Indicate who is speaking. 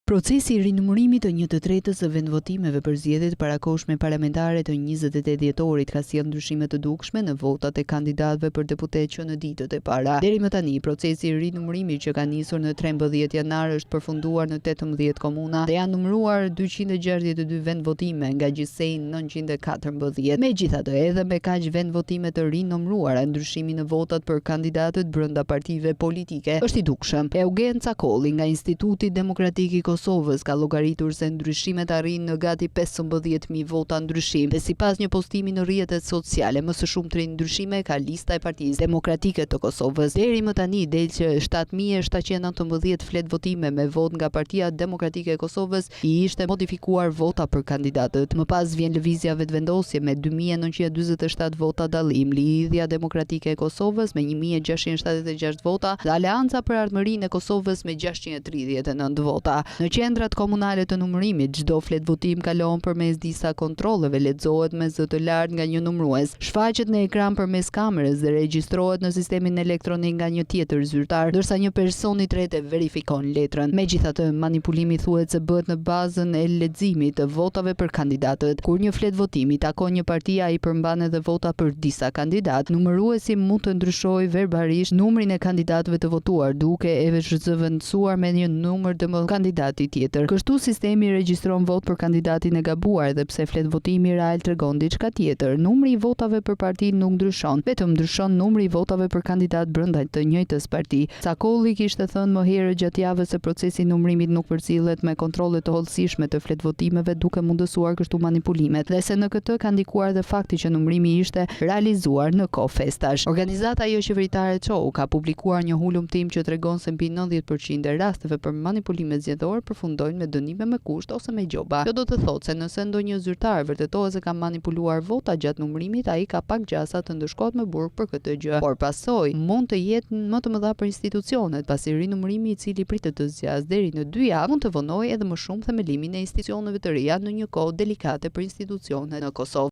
Speaker 1: Procesi I rinumërimit të 1/3 së vendvotimeve për zgjedhjet parakohshme parlamentare të 28 dhjetorit ka sjellë ndryshime të dukshme në votat e kandidatëve për deputet që në ditët e para. Deri më tani, procesi I rinumërimit që ka nisur në 13 janar është përfunduar në 18 komuna dhe janë numëruar 262 vendvotime nga gjithsej 914. Megjithatë, edhe me kaq vendvotime të rinumëruara, ndryshimi në votat për kandidatët brenda partive politike është I dukshëm. Eugen Cakolli nga Instituti Demokratik I Kosovës ka llogaritur se ndryshimet arrin në gati 15.000 vota ndryshim dhe sipas një postimi në rrjetet sociale, më së shumti ndryshime ka lista e Partisë Demokratike të Kosovës. Deri më tani del që 7.719 flet votime me vot nga Partia Demokratike e Kosovës I ishte modifikuar vota për kandidatët. Më pas vjen lëvizja vetvendosje me 2.947 vota dallim, Lidhja Demokratike e Kosovës me 1.676 vota dhe Aleanca për Ardhmërinë e Kosovës me 639 vota. Në qendrat komunale të numërimit, çdo flet votim kalon përmes disa kontrolleve, lexohet me zë të lartë nga një numërues, shfaqet në ekran përmes kamerës dhe regjistrohet në sistemin elektronik nga një tjetër zyrtar, ndërsa një person I tretë verifikon letrën. Megjithatë, manipulimi thuhet se bëhet në bazën e leximit të votave për kandidatët. Kur një flet votimi takon një parti, ai përmban edhe vota për disa kandidat. Numëruesi mund të ndryshojë verbalisht numrin e kandidatëve të votuar, duke e zëvendësuar me një numër të kandidati tjetër. Kështu sistemi regjistron vot për kandidatin e gabuar dhe pse flet votimi real tregon diçka tjetër. Numri I votave për parti nuk ndryshon, vetëm ndryshon numri I votave për kandidat brenda të njëjtës parti. Cakolli kishte thënë më herët gjatë javës se procesi I numërimit nuk përcillet me kontrolle të hollësishme të flet votimeve, duke mundësuar kështu manipulimet dhe se në këtë ka ndikuar dhe fakti që numërimi ishte realizuar në kohë festash. Organizata jo qeveritare CHOU ka publikuar një hulumtim që tregon se mbi 90% e rasteve për manipulimet zgjedhore përfundojnë me dënime me kusht ose me gjoba. Kjo do të thotë se nëse ndonjë zyrtar vërtetohet se ka manipuluar vota gjatë numërimit, ai ka pak gjasa të ndëshkohet me burg për këtë gjë. Por pasojë mund të jetë më të mëdha për institucionet, pasi rinumërimi I cili pritet të zgjasë deri në 2 javë mund të vonojë edhe më shumë themelimin e institucioneve të reja në një kohë delikate për institucionet në Kosovë.